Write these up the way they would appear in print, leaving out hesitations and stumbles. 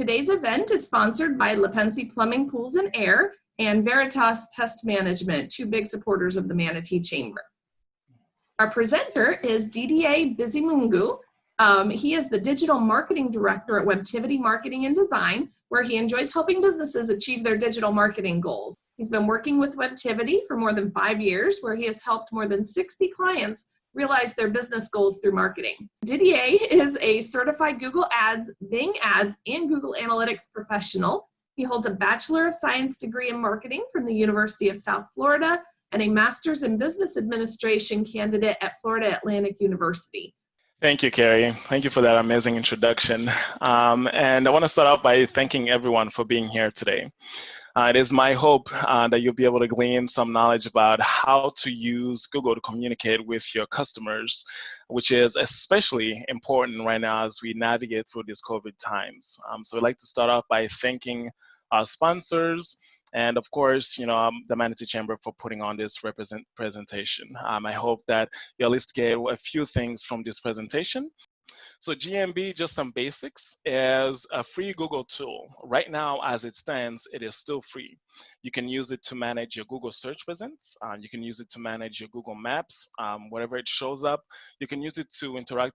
Today's event is sponsored by Lepensi Plumbing, Pools, and Air and Veritas Pest Management, two big supporters of the Manatee Chamber. Our presenter is Didier Bizimungu. He is the Digital Marketing Director at Webtivity Marketing and Design, where he enjoys helping businesses achieve their digital marketing goals. He's been working with Webtivity for more than 5 years, where he has helped more than 60 clients realize their business goals through marketing. Didier is a certified Google Ads, Bing Ads, and Google Analytics professional. He holds a Bachelor of Science degree in marketing from the University of South Florida and a Master's in Business Administration candidate at Florida Atlantic University. Thank you, Carrie. Thank you for that amazing introduction. And I want to start out by thanking everyone for being here today. It is my hope that you'll be able to glean some knowledge about how to use Google to communicate with your customers, which is especially important right now as we navigate through these COVID times. So I'd like to start off by thanking our sponsors and, of course, the Manatee Chamber for putting on this presentation. I hope that you'll at least get a few things from this presentation. So GMB, just some basics, is a free Google tool. Right now, as it stands, it is still free. You can use it to manage your Google search presence. You can use it to manage your Google Maps, wherever it shows up. You can use it to interact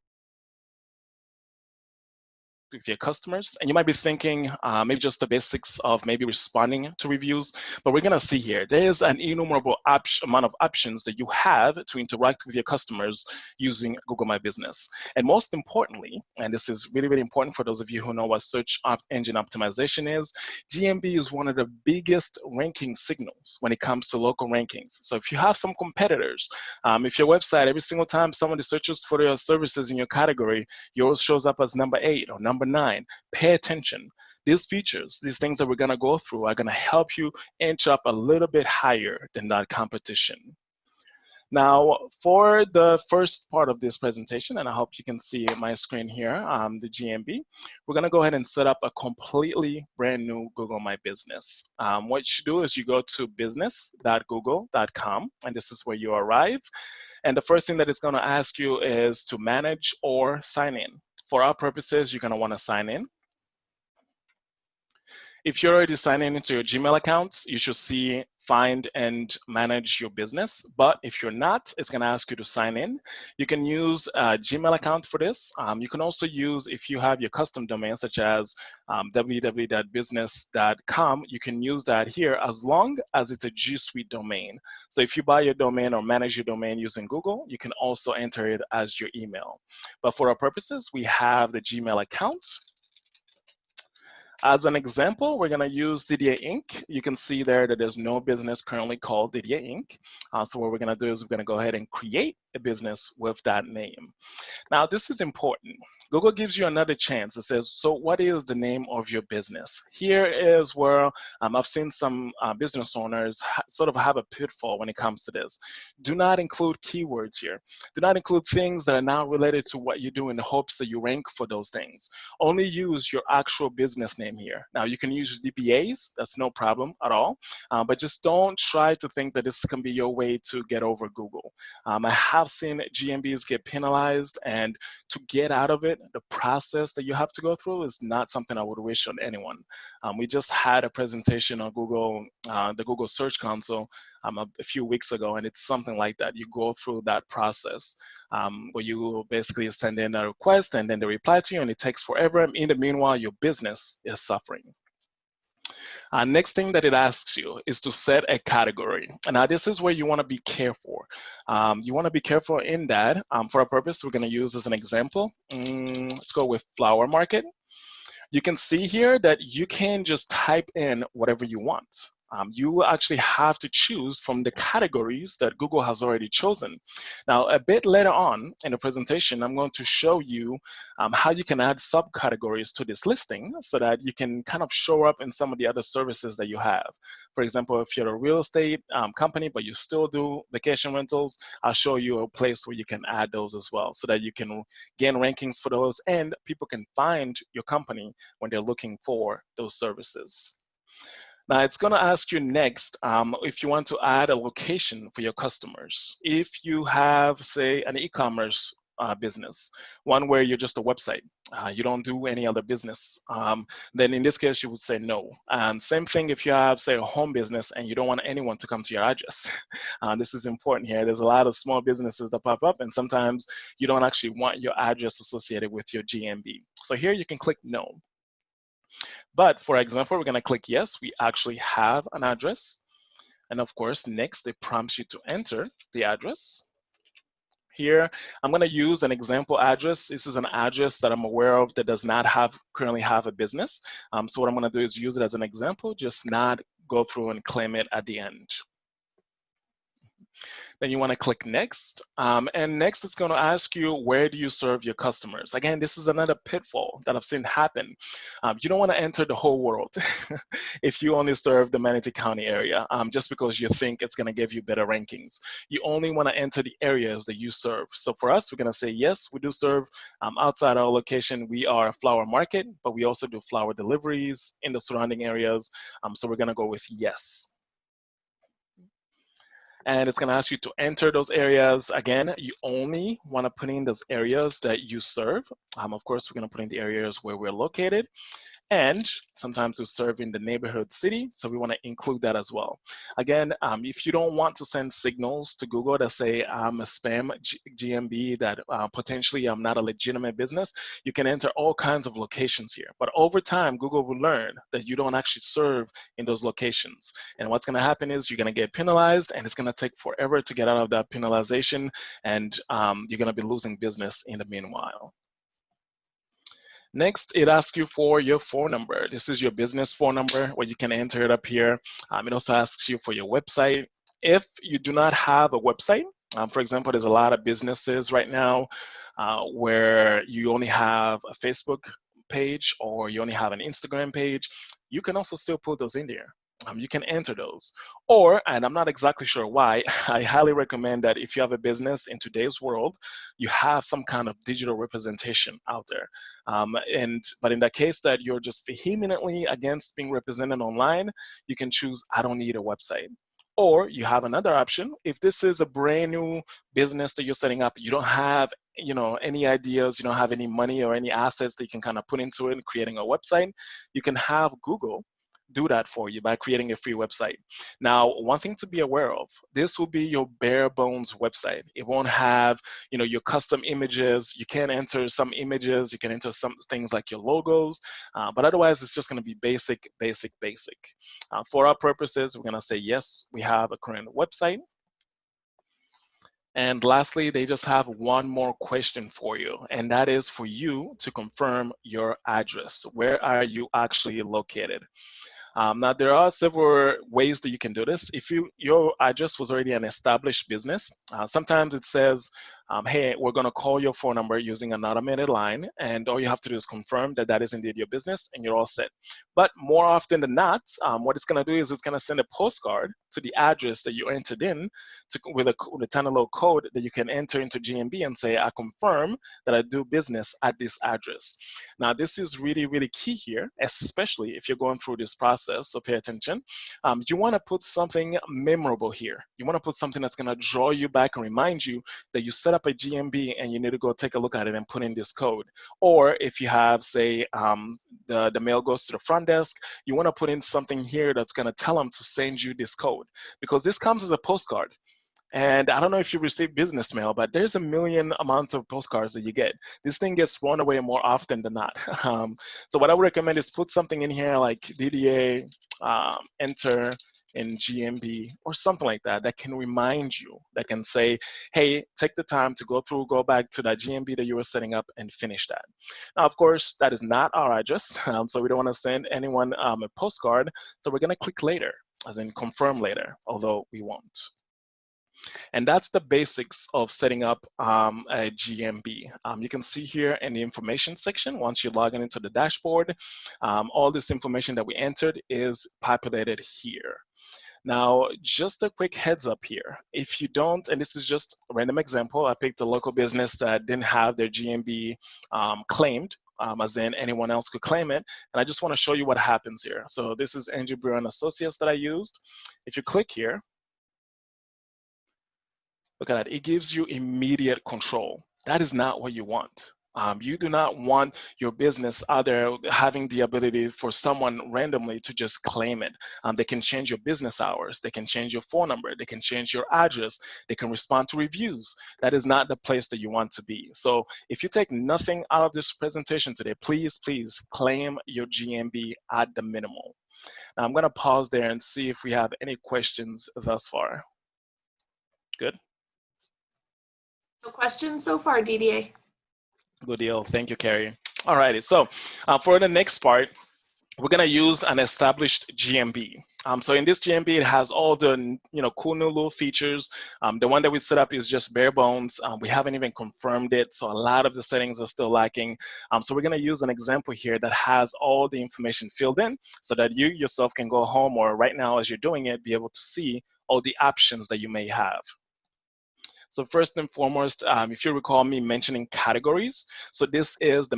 with your customers. And you might be thinking maybe just the basics of maybe responding to reviews, but we're gonna see here, there is an innumerable amount of options that you have to interact with your customers using Google My Business. And most importantly, and this is really, really important for those of you who know what search engine optimization is, GMB is one of the biggest ranking signals when it comes to local rankings. So if you have some competitors, if your website, every single time someone searches for your services in your category, yours shows up as number 8 or number 9, pay attention. These features, these things that we're gonna go through are gonna help you inch up a little bit higher than that competition. Now, for the first part of this presentation, and I hope you can see my screen here, the GMB, we're gonna go ahead and set up a completely brand new Google My Business. What you do is you go to business.google.com, and this is where you arrive. And the first thing that it's gonna ask you is to manage or sign in. For our purposes, you're gonna wanna sign in. If you're already signed in into your Gmail account, you should see find and manage your business. But if you're not, it's gonna ask you to sign in. You can use a Gmail account for this. You can also use, if you have your custom domain, such as www.business.com, you can use that here as long as it's a G Suite domain. So if you buy your domain or manage your domain using Google, you can also enter it as your email. But for our purposes, we have the Gmail account. As an example, we're gonna use Didier Inc. You can see there that there's no business currently called Didier Inc. So what we're gonna do is we're gonna go ahead and create a business with that name. Now, this is important. Google gives you another chance. It says, so what is the name of your business? Here is where I've seen some business owners sort of have a pitfall when it comes to this. Do not include keywords here. Do not include things that are not related to what you do in the hopes that you rank for those things. Only use your actual business name here. Now, you can use DBAs. That's no problem at all. But just don't try to think that this can be your way to get over Google. I have seen GMBs get penalized, and to get out of it, the process that you have to go through is not something I would wish on anyone. We just had a presentation on Google, the Google Search Console a few weeks ago, and it's something like that. You go through that process where you basically send in a request and then they reply to you, and it takes forever. In the meanwhile, your business is suffering. Next thing that it asks you is to set a category. And now this is where you want to be careful. You want to be careful in that. For our purpose, we're going to use as an example. Let's go with flower market. You can see here that you can just type in whatever you want. You will actually have to choose from the categories that Google has already chosen. Now, a bit later on in the presentation, I'm going to show you how you can add subcategories to this listing so that you can kind of show up in some of the other services that you have. For example, if you're a real estate company, but you still do vacation rentals, I'll show you a place where you can add those as well so that you can gain rankings for those and people can find your company when they're looking for those services. Now, it's going to ask you next if you want to add a location for your customers. If you have, say, an e-commerce business, one where you're just a website, you don't do any other business, then in this case you would say no. Same thing if you have, say, a home business and you don't want anyone to come to your address. This is important here. There's a lot of small businesses that pop up, and sometimes you don't actually want your address associated with your GMB. So here you can click no. But for example, we're going to click yes, we actually have an address. And of course, next it prompts you to enter the address. Here, I'm going to use an example address. This is an address that I'm aware of that does not currently have a business. So what I'm going to do is use it as an example, just not go through and claim it at the end. Then you want to click next. And next it's going to ask you, where do you serve your customers? Again, this is another pitfall that I've seen happen. You don't want to enter the whole world if you only serve the Manatee County area, just because you think it's going to give you better rankings. You only want to enter the areas that you serve. So for us, we're going to say, yes, we do serve outside our location. We are a flower market, but we also do flower deliveries in the surrounding areas. So we're going to go with yes. And it's going to ask you to enter those areas. Again, you only want to put in those areas that you serve. Of course, we're going to put in the areas where we're located. And sometimes we serve in the neighborhood city, so we want to include that as well. Again, if you don't want to send signals to Google that say I'm a spam GMB, that potentially I'm not a legitimate business, you can enter all kinds of locations here. But over time, Google will learn that you don't actually serve in those locations. And what's going to happen is you're going to get penalized, and it's going to take forever to get out of that penalization, and you're going to be losing business in the meanwhile. Next, it asks you for your phone number. This is your business phone number where you can enter it up here. It also asks you for your website. If you do not have a website, for example, there's a lot of businesses right now where you only have a Facebook page or you only have an Instagram page, you can also still put those in there. You can enter those. Or, and I'm not exactly sure why, I highly recommend that if you have a business in today's world, you have some kind of digital representation out there. But in the case that you're just vehemently against being represented online, you can choose, I don't need a website. Or you have another option. If this is a brand new business that you're setting up, you don't have any ideas, you don't have any money or any assets that you can kind of put into it and creating a website, you can have Google do that for you by creating a free website. Now, one thing to be aware of, this will be your bare bones website. It won't have, your custom images. You can enter some images. You can enter some things like your logos, but otherwise it's just going to be basic. For our purposes, we're going to say, yes, we have a current website. And lastly, they just have one more question for you, and that is for you to confirm your address. Where are you actually located? Now, there are several ways that you can do this. If your address was already an established business, sometimes it says, hey, we're going to call your phone number using an automated line, and all you have to do is confirm that that is indeed your business, and you're all set. But more often than not, what it's going to do is it's going to send a postcard to the address that you entered in with a tiny little code that you can enter into GMB and say, I confirm that I do business at this address. Now, this is really, really key here, especially if you're going through this process, so pay attention. You want to put something memorable here. You want to put something that's going to draw you back and remind you that you set up a GMB and you need to go take a look at it and put in this code. Or if you have, say, the mail goes to the front desk, you want to put in something here that's going to tell them to send you this code, because this comes as a postcard. And I don't know if you receive business mail, but there's a million amounts of postcards that you get. This thing gets thrown away more often than not. So what I would recommend is put something in here like DDA, enter in GMB, or something like that, that can remind you, that can say, hey, take the time to go back to that GMB that you were setting up and finish that. Now, of course, that is not our address, so we don't want to send anyone a postcard. So we're going to click later, as in confirm later, although we won't. And that's the basics of setting up a GMB. You can see here in the information section, once you log into the dashboard, all this information that we entered is populated here. Now, just a quick heads up here. If you don't, and this is just a random example, I picked a local business that didn't have their GMB claimed, as in anyone else could claim it. And I just want to show you what happens here. So this is Andrew Brewer and Associates that I used. If you click here, look at that, it gives you immediate control. That is not what you want. You do not want your business out there having the ability for someone randomly to just claim it. They can change your business hours. They can change your phone number. They can change your address. They can respond to reviews. That is not the place that you want to be. So if you take nothing out of this presentation today, please, please claim your GMB at the minimal. Now I'm going to pause there and see if we have any questions thus far. Good. No questions so far, DDA. Good deal. Thank you, Carrie. All righty. So for the next part, we're going to use an established GMB. So in this GMB, it has all the cool new little features. The one that we set up is just bare bones. We haven't even confirmed it, so a lot of the settings are still lacking. So we're going to use an example here that has all the information filled in so that you yourself can go home, or right now as you're doing it, be able to see all the options that you may have. So first and foremost, if you recall me mentioning categories, so this is the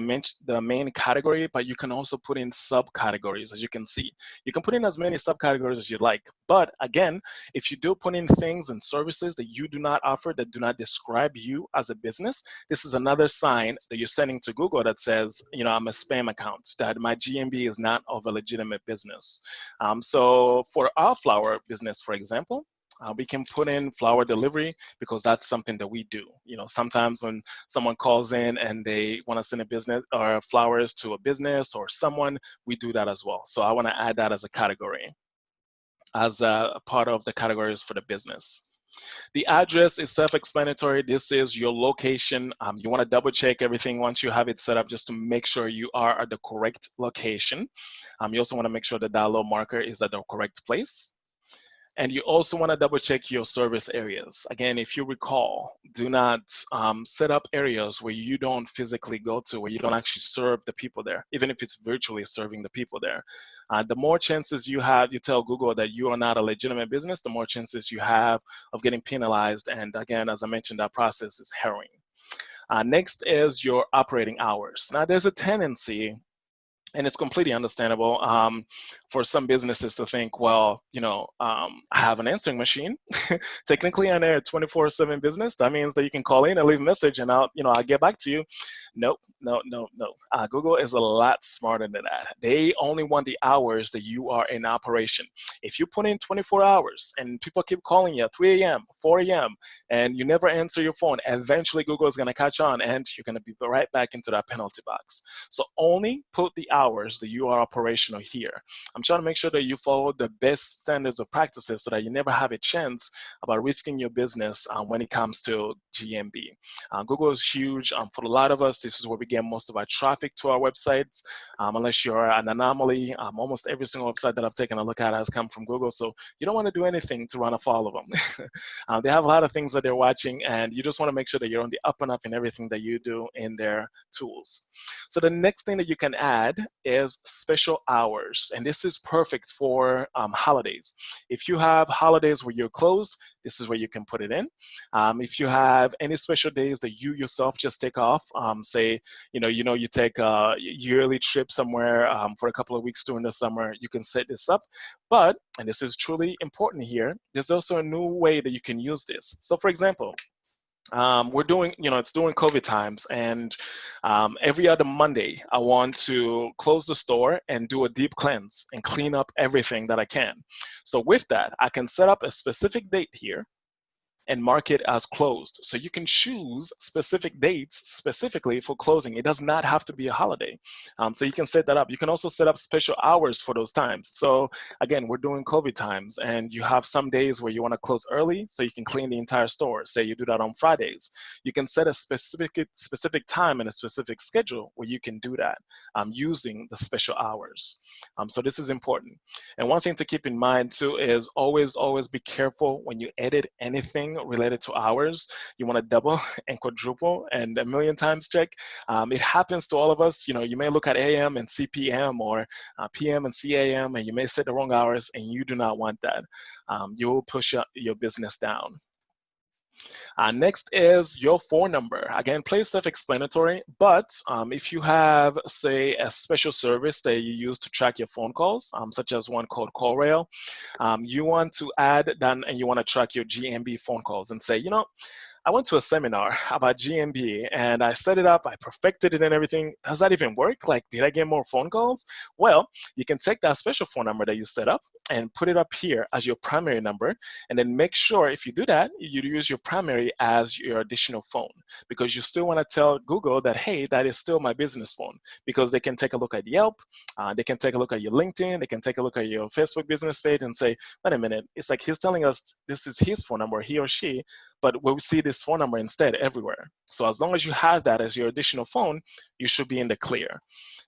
main category, but you can also put in subcategories, as you can see. You can put in as many subcategories as you like. But again, if you do put in things and services that you do not offer, that do not describe you as a business, this is another sign that you're sending to Google that says, I'm a spam account, that my GMB is not of a legitimate business. So for our flower business, for example, we can put in flower delivery because that's something that we do. Sometimes when someone calls in and they want to send a business or flowers to a business or someone, we do that as well. So I want to add that as a category, as a part of the categories for the business. The address is self-explanatory. This is your location. You want to double check everything once you have it set up just to make sure you are at the correct location. You also want to make sure the dial marker is at the correct place. And you also want to double check your service areas. Again, if you recall, do not set up areas where you don't physically go to, where you don't actually serve the people there, even if it's virtually serving the people there. The more chances you tell Google that you are not a legitimate business, the more chances you have of getting penalized. And again, as I mentioned, that process is harrowing. Next is your operating hours. Now, there's a tendency, and it's completely understandable for some businesses to think, well, I have an answering machine. Technically, I'm a 24/7 business. That means that you can call in and leave a message, and I'll get back to you. Nope, no. Google is a lot smarter than that. They only want the hours that you are in operation. If you put in 24 hours and people keep calling you at 3 a.m., 4 a.m., and you never answer your phone, eventually Google is going to catch on, and you're going to be right back into that penalty box. So only put the hours that you are operational here. I'm trying to make sure that you follow the best standards of practices so that you never have a chance about risking your business when it comes to GMB. Google is huge. For a lot of us, this is where we get most of our traffic to our websites. Unless you're an anomaly, almost every single website that I've taken a look at has come from Google. So you don't want to do anything to run afoul of them. They have a lot of things that they're watching, and you just want to make sure that you're on the up and up in everything that you do in their tools. So the next thing that you can add is special hours, and this is perfect for holidays. If you have holidays where you're closed, this is where you can put it in. If you have any special days that you yourself just take off, say you take a yearly trip somewhere for a couple of weeks during the summer, you can set this up. But, and this is truly important here, there's also a new way that you can use this. So for example, we're doing, it's during COVID times, and every other Monday, I want to close the store and do a deep cleanse and clean up everything that I can. So with that, I can set up a specific date here and mark it as closed. So you can choose specific dates specifically for closing. It does not have to be a holiday. So you can set that up. You can also set up special hours for those times. So again, we're doing COVID times, and you have some days where you want to close early so you can clean the entire store. Say you do that on Fridays. You can set a specific time and a specific schedule where you can do that using the special hours. So this is important. And one thing to keep in mind too is always be careful when you edit anything related to hours. You want to double and quadruple and a million times check. It happens to all of us. You may look at AM and see PM, or PM and see AM, and you may set the wrong hours, and you do not want that. You will push your business down. Next is your phone number. Again, plain self-explanatory, but if you have, say, a special service that you use to track your phone calls, such as one called CallRail, you want to add that, and you want to track your GMB phone calls and say, I went to a seminar about GMB and I set it up, I perfected it and everything. Does that even work? Like, did I get more phone calls? Well, you can take that special phone number that you set up and put it up here as your primary number, and then make sure if you do that, you use your primary as your additional phone, because you still want to tell Google that, hey, that is still my business phone, because they can take a look at Yelp, they can take a look at your LinkedIn, they can take a look at your Facebook business page and say, wait a minute, it's like he's telling us this is his phone number, he or she, but we'll see this phone number instead everywhere. So as long as you have that as your additional phone, you should be in the clear.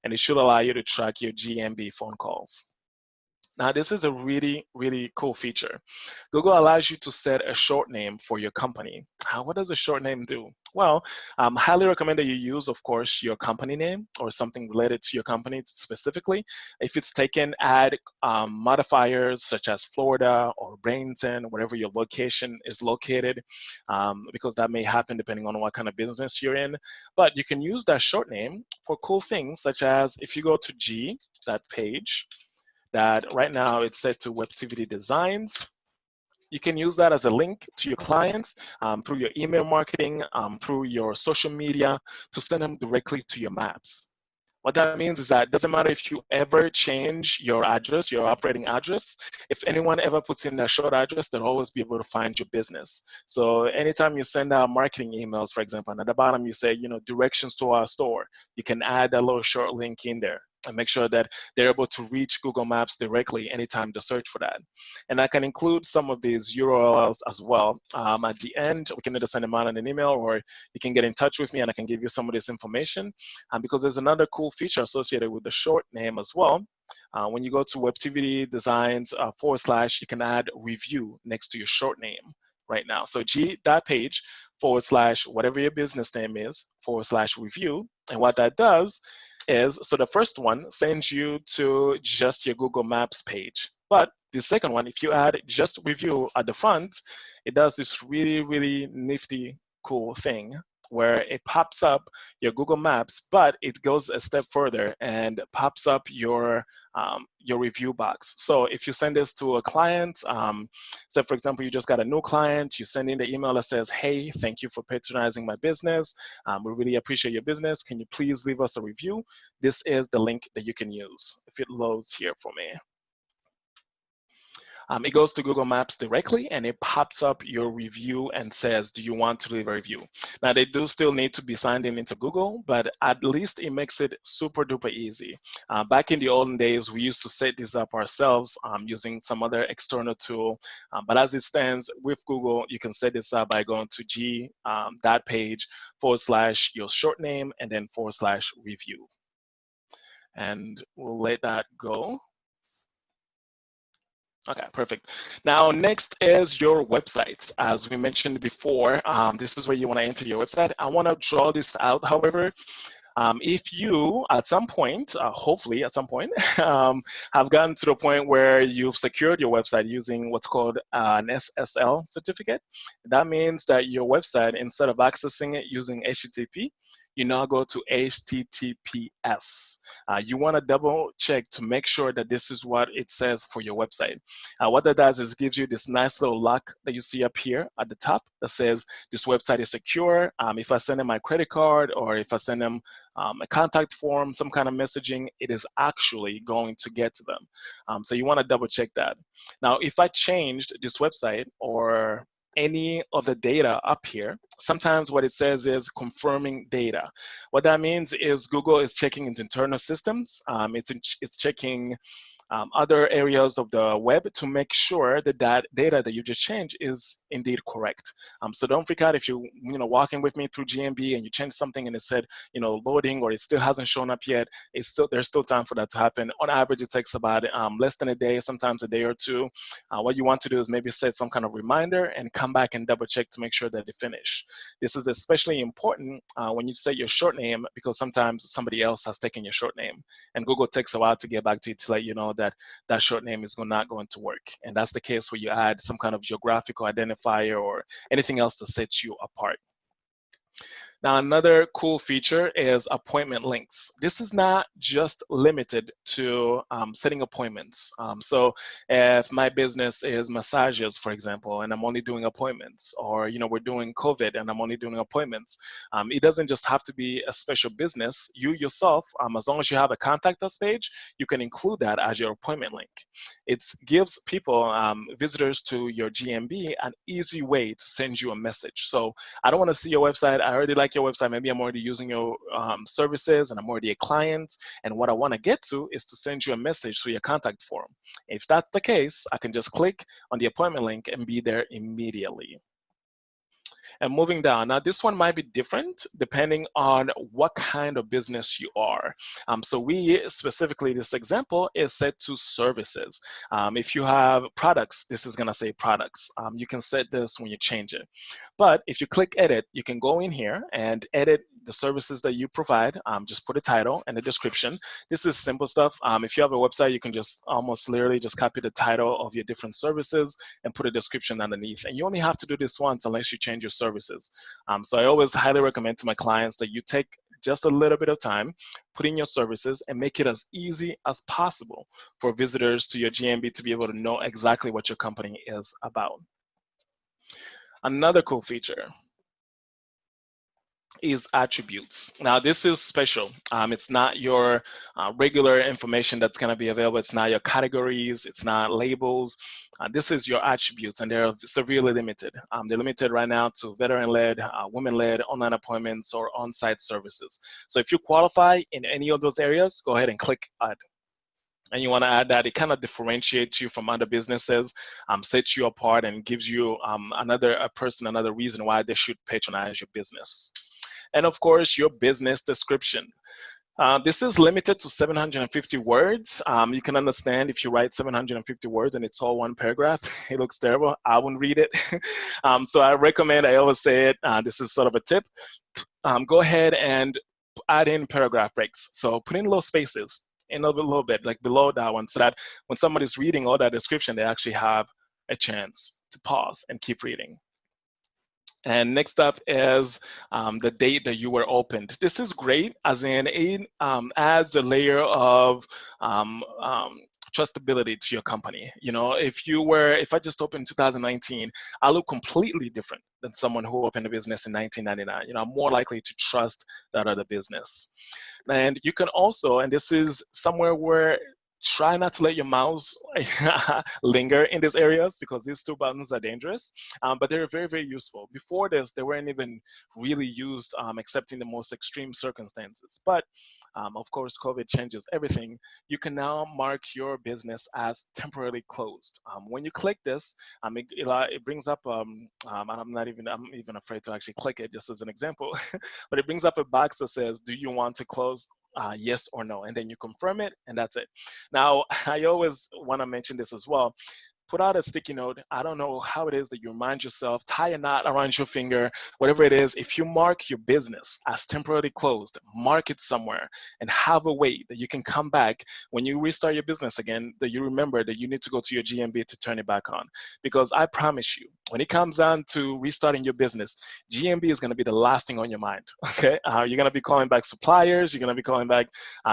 And it should allow you to track your GMB phone calls. Now, this is a really, really cool feature. Google allows you to set a short name for your company. What does a short name do? Well, highly recommend that you use, of course, your company name or something related to your company specifically. If it's taken, add modifiers such as Florida or Bradenton, wherever your location is located, because that may happen depending on what kind of business you're in. But you can use that short name for cool things, such as if you go to G, that page, that right now it's set to Webtivity Designs. You can use that as a link to your clients through your email marketing, through your social media, to send them directly to your maps. What that means is that it doesn't matter if you ever change your address, your operating address. If anyone ever puts in that short address, they'll always be able to find your business. So anytime you send out marketing emails, for example, and at the bottom you say, directions to our store, you can add that little short link in there and make sure that they're able to reach Google Maps directly anytime they search for that. And I can include some of these URLs as well. At the end, we can either send them out in an email, or you can get in touch with me and I can give you some of this information. Because there's another cool feature associated with the short name as well. When you go to Webtivity Designs / you can add review next to your short name right now. So G.page / whatever your business name is / review. And what that does is, so the first one sends you to just your Google Maps page. But the second one, if you add just review at the front, it does this really, really nifty, cool thing where it pops up your Google Maps, but it goes a step further and pops up your review box. So if you send this to a client, say for example, you just got a new client, you send in the email that says, hey, thank you for patronizing my business. We really appreciate your business. Can you please leave us a review? This is the link that you can use. If it loads here for me. It goes to Google Maps directly and it pops up your review and says, do you want to leave a review? Now they do still need to be signed in into Google, but at least it makes it super duper easy. Back in the olden days, we used to set this up ourselves using some other external tool. But as it stands with Google, you can set this up by going to G, that page / your short name and then / review. And we'll let that go. Okay, perfect. Now, next is your website. As we mentioned before, this is where you want to enter your website. I want to draw this out, however. If you, at some point, hopefully at some point, have gotten to the point where you've secured your website using what's called an SSL certificate, that means that your website, instead of accessing it using HTTP, you now go to HTTPS. You want to double check to make sure that this is what it says for your website. What that does is gives you this nice little lock that you see up here at the top that says this website is secure. If I send them my credit card or if I send them a contact form, some kind of messaging, it is actually going to get to them. So you want to double check that. Now, if I changed this website or any of the data up here, sometimes what it says is confirming data. What that means is Google is checking its internal systems. It's checking other areas of the web to make sure that that data that you just changed is indeed correct. So don't freak out if you walking with me through GMB and you change something and it said loading or it still hasn't shown up yet. There's still time for that to happen. On average, it takes about less than a day, sometimes a day or two. What you want to do is maybe set some kind of reminder and come back and double check to make sure that they finish. This is especially important when you set your short name, because sometimes somebody else has taken your short name and Google takes a while to get back to you to let you know that short name is not going to work. And that's the case where you add some kind of geographical identifier or anything else to set you apart. Now, another cool feature is appointment links. This is not just limited to setting appointments. So if my business is massages, for example, and I'm only doing appointments, or we're doing COVID and I'm only doing appointments, it doesn't just have to be a special business. You yourself, as long as you have a contact us page, you can include that as your appointment link. It gives people, visitors to your GMB, an easy way to send you a message. So I don't want to see your website. I already like your website. Maybe I'm already using your services and I'm already a client. And what I want to get to is to send you a message through your contact form. If that's the case, I can just click on the appointment link and be there immediately. And moving down, now this one might be different depending on what kind of business you are. So we specifically, this example is set to services. If you have products, this is gonna say products. You can set this when you change it. But if you click edit, you can go in here and edit the services that you provide. Just put a title and a description. This is simple stuff. If you have a website, you can just almost literally just copy the title of your different services and put a description underneath. And you only have to do this once unless you change your services. So I always highly recommend to my clients that you take just a little bit of time, put in your services, and make it as easy as possible for visitors to your GMB to be able to know exactly what your company is about. Another cool feature is attributes. Now this is special. It's not your regular information that's going to be available. It's not your categories. It's not labels. This is your attributes, and they're severely limited. They're limited right now to veteran-led, women-led, online appointments, or on-site services. So if you qualify in any of those areas, go ahead and click add. And you want to add that. It kind of differentiates you from other businesses, sets you apart, and gives you another reason why they should patronize your business. And of course, your business description. This is limited to 750 words. You can understand if you write 750 words and it's all one paragraph, it looks terrible. I wouldn't read it. So I recommend, I always say it, this is sort of a tip, go ahead and add in paragraph breaks. So put in little spaces in a little bit, like below that one, so that when somebody's reading all that description, they actually have a chance to pause and keep reading. And next up is the date that you were opened. This is great, as in it adds a layer of trustability to your company. If I just opened 2019, I look completely different than someone who opened a business in 1999. I'm more likely to trust that other business. And you can also, and this is somewhere where try not to let your mouse linger in these areas, because these two buttons are dangerous, but they're very, very useful. Before this, they weren't even really used except in the most extreme circumstances. But of course, COVID changes everything. You can now mark your business as temporarily closed. When you click this, it brings up, I'm even afraid to actually click it just as an example, but it brings up a box that says, do you want to close? Yes or no, and then you confirm it, and that's it. Now, I always want to mention this as well. Put out a sticky note. I don't know how it is that you remind yourself, tie a knot around your finger, whatever it is. If you mark your business as temporarily closed, mark it somewhere and have a way that you can come back when you restart your business again, that you remember that you need to go to your GMB to turn it back on. Because I promise you, when it comes down to restarting your business, GMB is going to be the last thing on your mind, okay? You're going to be calling back suppliers, you're going to be calling back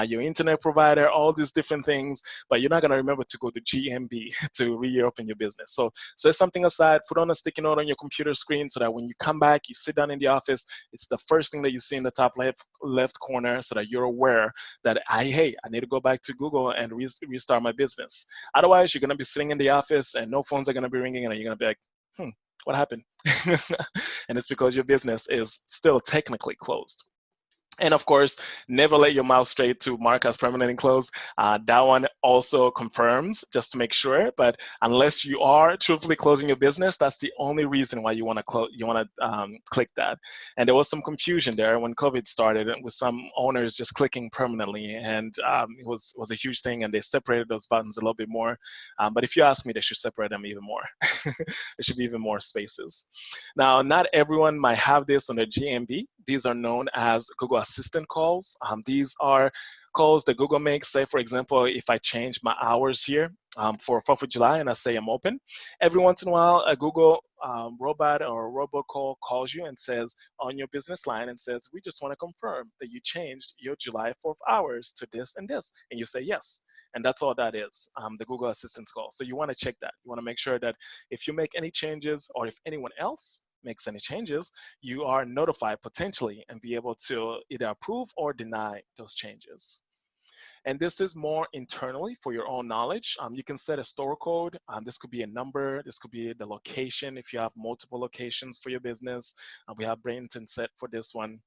your internet provider, all these different things, but you're not going to remember to go to GMB to reopen your business. So set something aside, put on a sticky note on your computer screen so that when you come back, you sit down in the office, it's the first thing that you see in the top left corner, so that you're aware that, hey, I need to go back to Google and restart my business. Otherwise, you're going to be sitting in the office and no phones are going to be ringing, and you're going to be like, what happened? And it's because your business is still technically closed. And of course, never let your mouse stray to mark as permanently closed. That one also confirms, just to make sure. But unless you are truthfully closing your business, that's the only reason why you want to click that. And there was some confusion there when COVID started, with some owners just clicking permanently, and it was a huge thing. And they separated those buttons a little bit more. But if you ask me, they should separate them even more. There should be even more spaces. Now, not everyone might have this on their GMB. These are known as Google Assistant calls. These are calls that Google makes. Say, for example, if I change my hours here for 4th of July and I say I'm open, every once in a while, Google robot or robocall calls you and says on your business line and says, we just want to confirm that you changed your July 4th hours to this and this, and you say yes. And that's all that is, the Google Assistance call. So you want to check that. You want to make sure that if you make any changes or if anyone else makes any changes, you are notified potentially and be able to either approve or deny those changes. And this is more internally for your own knowledge. You can set a store code. This could be a number. This could be the location if you have multiple locations for your business. We have Bradenton set for this one.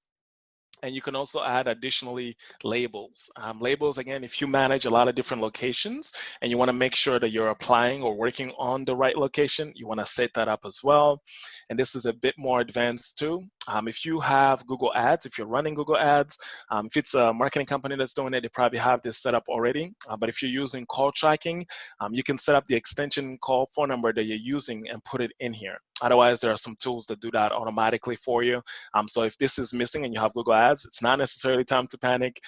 And you can also add additionally labels. Labels, again, if you manage a lot of different locations and you want to make sure that you're applying or working on the right location, you want to set that up as well. And this is a bit more advanced too. If you have Google Ads, if you're running Google Ads, if it's a marketing company that's doing it, they probably have this set up already. But if you're using call tracking, you can set up the extension call phone number that you're using and put it in here. Otherwise, there are some tools that do that automatically for you. So if this is missing and you have Google Ads, it's not necessarily time to panic.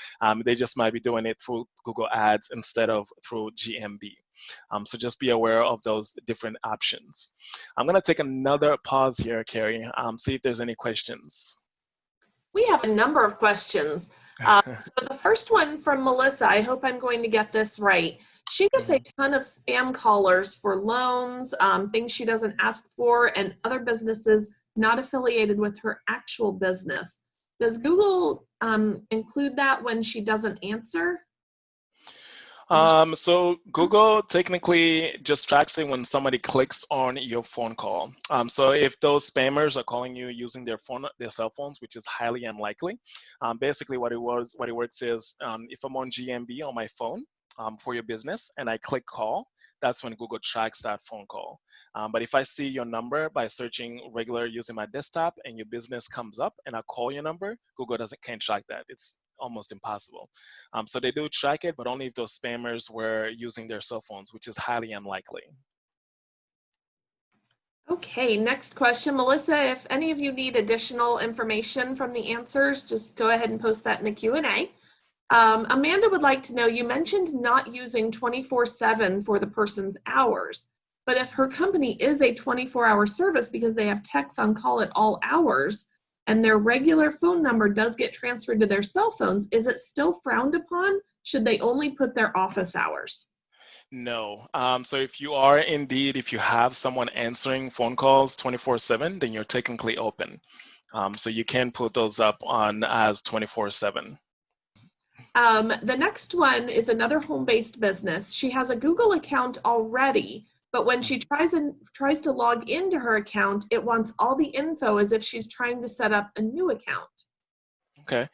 They just might be doing it through Google Ads instead of through GMB. So just be aware of those different options. I'm going to take another pause here, Carrie, see if there's any questions. We have a number of questions. So the first one from Melissa, I hope I'm going to get this right. She gets a ton of spam callers for loans, things she doesn't ask for, and other businesses not affiliated with her actual business. Does Google include that when she doesn't answer? So Google technically just tracks it when somebody clicks on your phone call. So if those spammers are calling you using their cell phones, which is highly unlikely, basically what it works is if I'm on GMB on my phone for your business and I click call, that's when Google tracks that phone call. But if I see your number by searching regular using my desktop and your business comes up and I call your number, Google can't track that. It's almost impossible. So they do track it, but only if those spammers were using their cell phones, which is highly unlikely. Okay, next question. Melissa, if any of you need additional information from the answers, just go ahead and post that in the Q&A. Amanda would like to know, you mentioned not using 24/7 for the person's hours, but if her company is a 24-hour service because they have techs on call at all hours and their regular phone number does get transferred to their cell phones, is it still frowned upon? Should they only put their office hours? No. So if you have someone answering phone calls 24/7, then you're technically open. So you can put those up on as 24/7. The next one is another home-based business. She has a Google account already, but when she tries to log into her account, it wants all the info as if she's trying to set up a new account. Okay.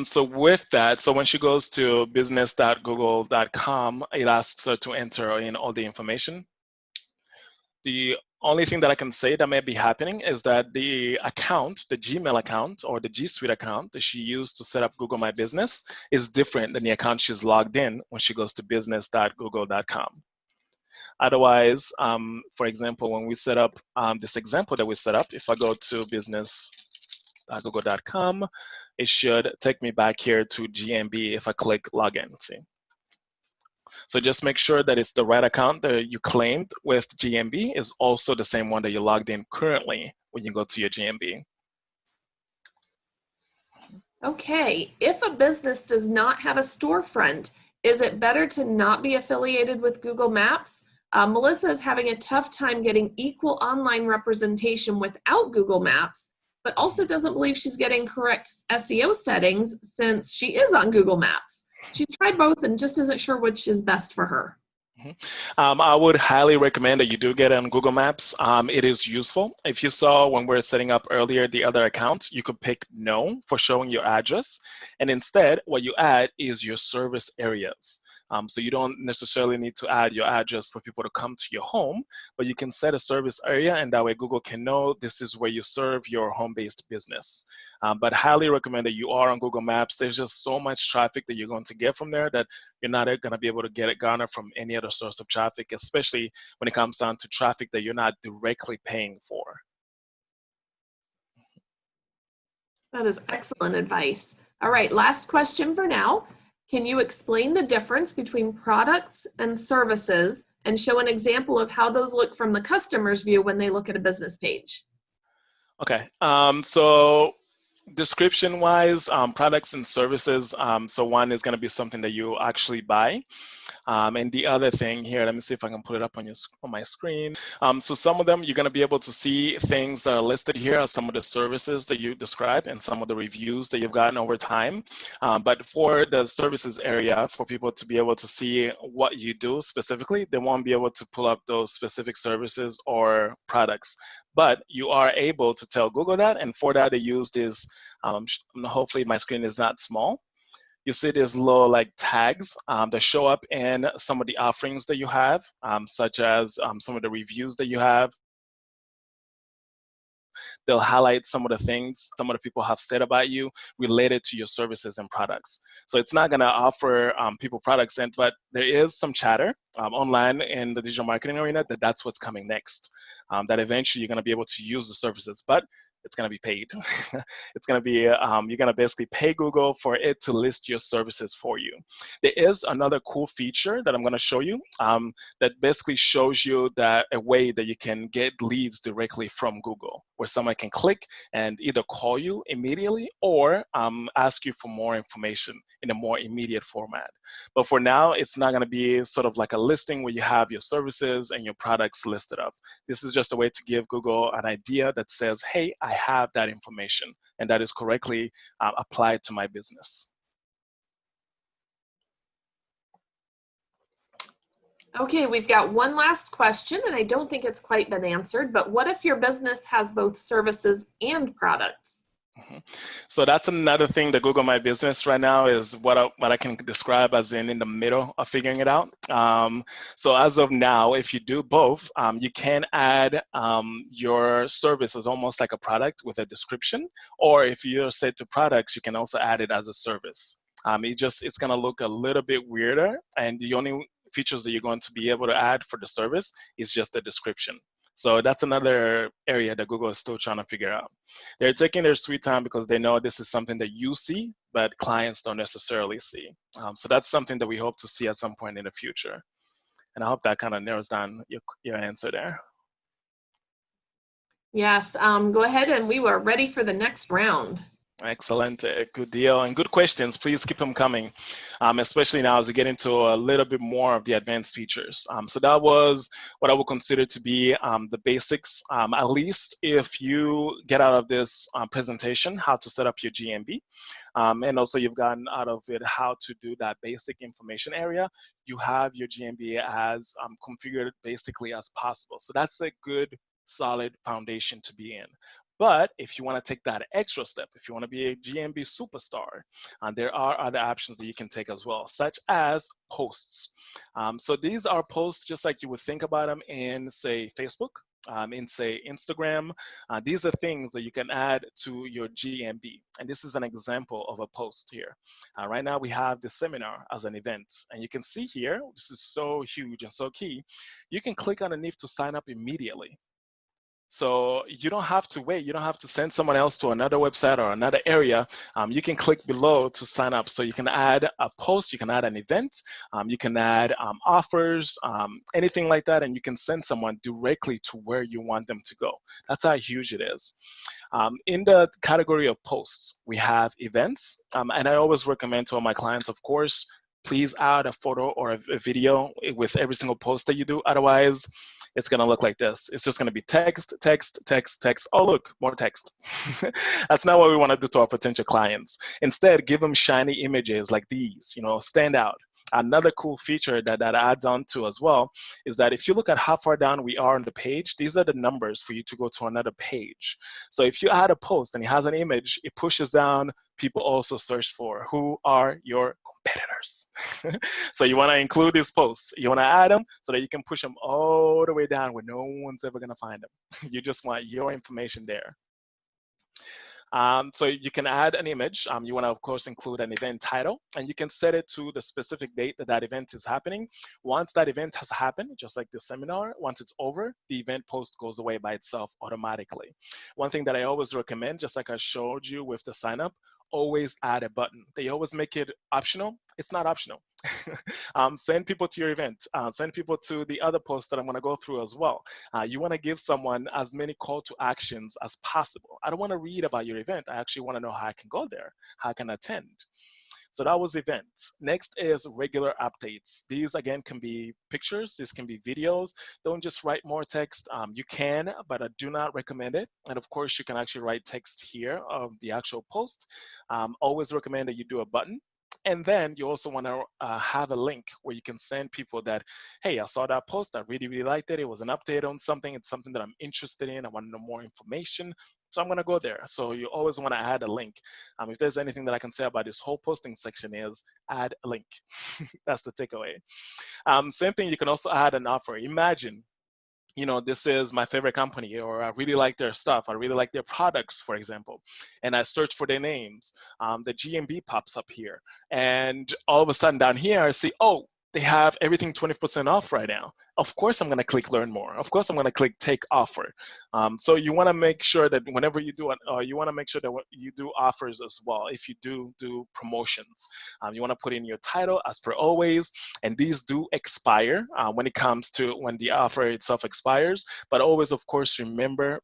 So with that, so when she goes to business.google.com, it asks her to enter in all the information. The only thing that I can say that may be happening is that the account, the Gmail account or the G Suite account that she used to set up Google My Business is different than the account she's logged in when she goes to business.google.com. Otherwise, for example, when we set up this example that we set up, if I go to business.google.com, it should take me back here to GMB if I click login. See? So just make sure that it's the right account that you claimed with GMB is also the same one that you logged in currently when you go to your GMB. Okay, if a business does not have a storefront, is it better to not be affiliated with Google Maps? Melissa is having a tough time getting equal online representation without Google Maps, but also doesn't believe she's getting correct SEO settings since she is on Google Maps. She's tried both and just isn't sure which is best for her. I would highly recommend that you do get it on Google Maps. It is useful. If you saw when we were setting up earlier the other account, you could pick no for showing your address. And instead, what you add is your service areas. So you don't necessarily need to add your address for people to come to your home, but you can set a service area and that way Google can know this is where you serve your home-based business. But highly recommend that you are on Google Maps. There's just so much traffic that you're going to get from there that you're not going to be able to get it garnered from any other source of traffic, especially when it comes down to traffic that you're not directly paying for. That is excellent advice. All right, last question for now. Can you explain the difference between products and services and show an example of how those look from the customer's view when they look at a business page. Okay, so description-wise, products and services, so one is going to be something that you actually buy. And the other thing here, let me see if I can put it up on my screen. So some of them, you're going to be able to see things that are listed here as some of the services that you described and some of the reviews that you've gotten over time. But for the services area, for people to be able to see what you do specifically, they won't be able to pull up those specific services or products. But you are able to tell Google that, and for that they use this, hopefully my screen is not small. You see these little like tags that show up in some of the offerings that you have, such as some of the reviews that you have. They'll highlight some of the things some of the people have said about you related to your services and products. So it's not going to offer people products, but there is some chatter online in the digital marketing arena that's what's coming next. That eventually you're going to be able to use the services, but it's going to be paid. It's going to be, you're going to basically pay Google for it to list your services for you. There is another cool feature that I'm going to show you that basically shows you that a way that you can get leads directly from Google, where someone can click and either call you immediately or ask you for more information in a more immediate format. But for now, it's not going to be sort of like a listing where you have your services and your products listed up. This is just a way to give Google an idea that says, hey, I have that information, and that is correctly applied to my business. Okay, we've got one last question, and I don't think it's quite been answered, but what if your business has both services and products? So that's another thing that Google My Business right now is what I can describe as in the middle of figuring it out. So as of now, if you do both, you can add your service as almost like a product with a description, or if you're set to products, you can also add it as a service. It's going to look a little bit weirder, and the only features that you're going to be able to add for the service is just the description. So that's another area that Google is still trying to figure out. They're taking their sweet time because they know this is something that you see, but clients don't necessarily see. So that's something that we hope to see at some point in the future. And I hope that kind of narrows down your answer there. Yes, go ahead, and we are ready for the next round. Excellent, good deal, and good questions. Please keep them coming, especially now as we get into a little bit more of the advanced features. So that was what I would consider to be the basics, at least if you get out of this presentation, how to set up your GMB. And also you've gotten out of it how to do that basic information area. You have your GMB as configured basically as possible. So that's a good, solid foundation to be in. But if you want to take that extra step, if you want to be a GMB superstar, there are other options that you can take as well, such as posts. So these are posts just like you would think about them in, say, Facebook, in, say, Instagram. These are things that you can add to your GMB. And this is an example of a post here. Right now we have the seminar as an event. And you can see here, this is so huge and so key, you can click underneath to sign up immediately. So you don't have to wait. You don't have to send someone else to another website or another area. You can click below to sign up. So you can add a post, you can add an event, you can add offers, anything like that, and you can send someone directly to where you want them to go. That's how huge it is. In the category of posts, we have events, and I always recommend to all my clients, of course, please add a photo or a video with every single post that you do. Otherwise, it's going to look like this. It's just going to be text, text, text, text. Oh, look, more text. That's not what we want to do to our potential clients. Instead, give them shiny images like these, stand out. Another cool feature that adds on to as well is that if you look at how far down we are on the page, these are the numbers for you to go to another page. So if you add a post and it has an image, it pushes down people also search for who are your competitors. So you want to include these posts. You want to add them so that you can push them all the way down where no one's ever going to find them. You just want your information there. So you can add an image. You want to, of course, include an event title, and you can set it to the specific date that event is happening. Once that event has happened, just like the seminar, once it's over, the event post goes away by itself automatically. One thing that I always recommend, just like I showed you with the sign up, always add a button. They always make it optional. It's not optional. Send people to your event. Send people to the other posts that I'm going to go through as well. You want to give someone as many call to actions as possible. I don't want to read about your event. I actually want to know how I can go there, how I can attend. So that was events. Next is regular updates. These again can be pictures, this can be videos. Don't just write more text. You can, but I do not recommend it. And of course, you can actually write text here of the actual post. Always recommend that you do a button. And then you also want to have a link where you can send people that, hey, I saw that post, I really, really liked it. It was an update on something. It's something that I'm interested in. I want to know more information. So I'm going to go there. So you always want to add a link. If there's anything that I can say about this whole posting section is add a link. That's the takeaway. Same thing, you can also add an offer. Imagine, this is my favorite company, or I really like their stuff. I really like their products, for example. And I search for their names. The GMB pops up here. And all of a sudden down here, I see, oh, they have everything 20% off right now. Of course, I'm going to click learn more. Of course, I'm going to click take offer. So you want to make sure that whenever you do it, you want to make sure that you do offers as well. If you do promotions, you want to put in your title as per always. And these do expire when it comes to when the offer itself expires. But always, of course, remember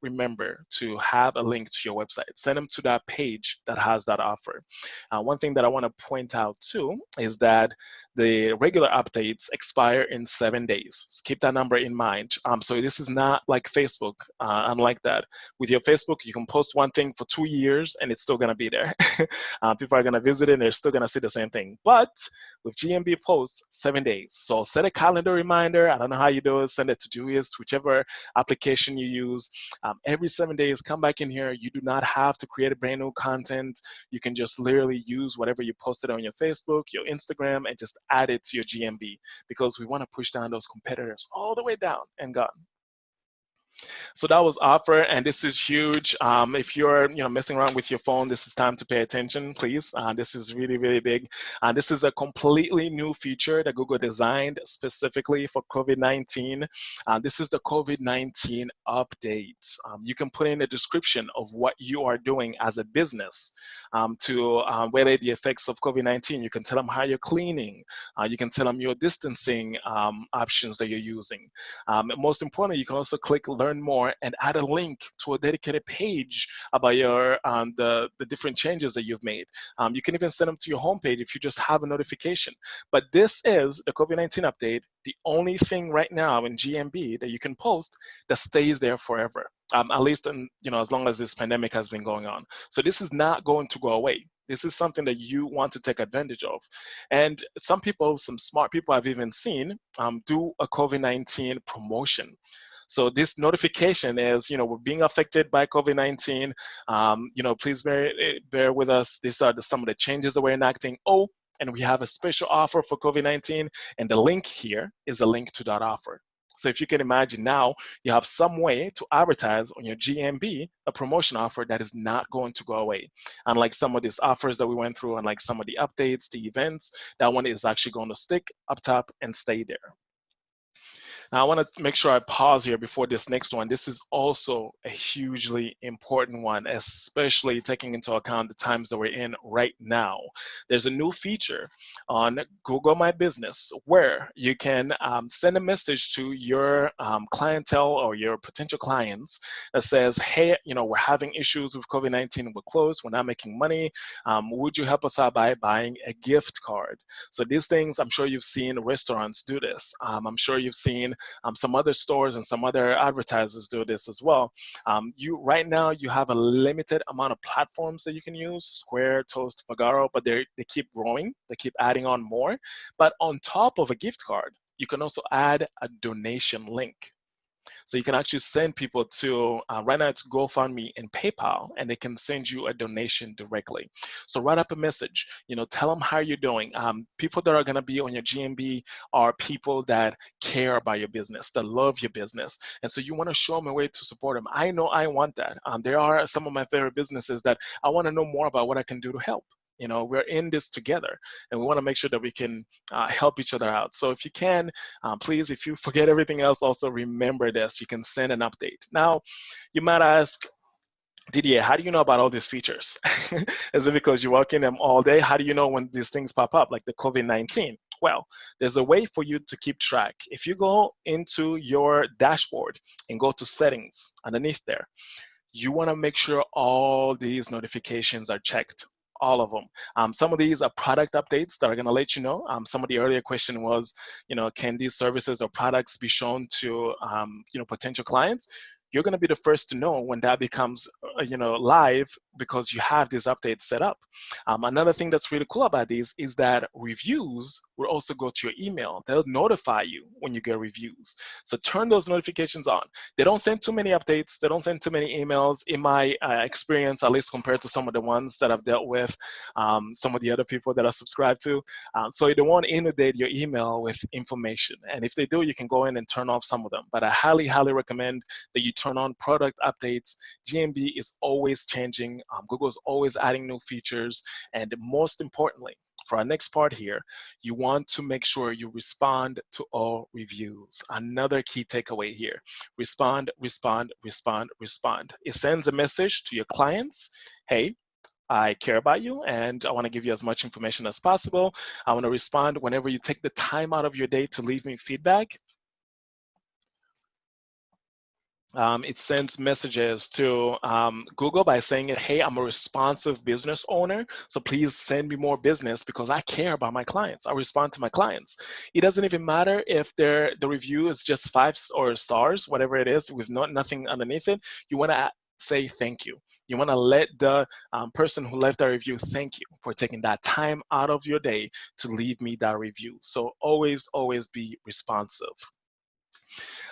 to have a link to your website. Send them to that page that has that offer. One thing that I want to point out too is that the regular updates expire in 7 days. So keep that number in mind. So this is not like Facebook. Unlike that, with your Facebook, you can post one thing for 2 years and it's still going to be there. People are going to visit it and they're still going to see the same thing. But with GMB posts, 7 days. So set a calendar reminder. I don't know how you do it. Send it to Todoist, whichever application you use. Every 7 days, come back in here. You do not have to create a brand new content. You can just literally use whatever you posted on your Facebook, your Instagram, and just add it to your GMB, because we want to push down those competitors all the way down and gone. So that was offer, and this is huge. If you're messing around with your phone, this is time to pay attention, please. This is really, really big. This is a completely new feature that Google designed specifically for COVID-19. This is the COVID-19 update. You can put in a description of what you are doing as a business to weather the effects of COVID-19. You can tell them how you're cleaning. You can tell them your distancing options that you're using. Most importantly, you can also click learn more and add a link to a dedicated page about your the different changes that you've made. You can even send them to your homepage if you just have a notification. But this is the COVID-19 update, the only thing right now in GMB that you can post that stays there forever. At least as long as this pandemic has been going on. So this is not going to go away. This is something that you want to take advantage of. And some smart people I've even seen do a COVID-19 promotion. So this notification is, we're being affected by COVID-19. Please bear with us. These are some of the changes that we're enacting. Oh, and we have a special offer for COVID-19. And the link here is a link to that offer. So if you can imagine now, you have some way to advertise on your GMB a promotion offer that is not going to go away. Unlike some of these offers that we went through, and like some of the updates, the events, that one is actually going to stick up top and stay there. Now, I want to make sure I pause here before this next one. This is also a hugely important one, especially taking into account the times that we're in right now. There's a new feature on Google My Business where you can send a message to your clientele or your potential clients that says, hey, we're having issues with COVID-19, we're closed, we're not making money. Would you help us out by buying a gift card? So these things, I'm sure you've seen restaurants do this. I'm sure you've seen some other stores and some other advertisers do this as well. Right now you have a limited amount of platforms that you can use, Square, Toast, Pagaro, but they keep growing, they keep adding on more. But on top of a gift card, you can also add a donation link. So you can actually send people to, right now it's GoFundMe and PayPal, and they can send you a donation directly. So write up a message, tell them how you're doing. People that are gonna be on your GMB are people that care about your business, that love your business. And so you wanna show them a way to support them. I know I want that. There are some of my favorite businesses that I wanna know more about what I can do to help. We're in this together, and we want to make sure that we can help each other out. So if you can, please, if you forget everything else, also remember this. You can send an update. Now, you might ask, DDA, how do you know about all these features? Is it because you work in them all day? How do you know when these things pop up, like the COVID-19? Well, there's a way for you to keep track. If you go into your dashboard and go to settings underneath there, you want to make sure all these notifications are checked, all of them. Some of these are product updates that are going to let you know. Some of the earlier question was, can these services or products be shown to, potential clients? You're going to be the first to know when that becomes, live, because you have these updates set up. Another thing that's really cool about these is that reviews will also go to your email. They'll notify you when you get reviews. So turn those notifications on. They don't send too many updates. They don't send too many emails. In my experience, at least compared to some of the ones that I've dealt with, some of the other people that I subscribe to. So they won't inundate your email with information. And if they do, you can go in and turn off some of them. But I highly, highly recommend that you turn on product updates. GMB is always changing. Google's always adding new features. And most importantly, for our next part here, you want to make sure you respond to all reviews. Another key takeaway here: respond, respond, respond, respond. It sends a message to your clients. Hey, I care about you and I want to give you as much information as possible. I want to respond whenever you take the time out of your day to leave me feedback. It sends messages to Google by saying, hey, I'm a responsive business owner, so please send me more business because I care about my clients. I respond to my clients. It doesn't even matter if the review is just 5 or stars, whatever it is, with nothing underneath it. You want to say thank you. You want to let the person who left that review thank you for taking that time out of your day to leave me that review. So always, always be responsive.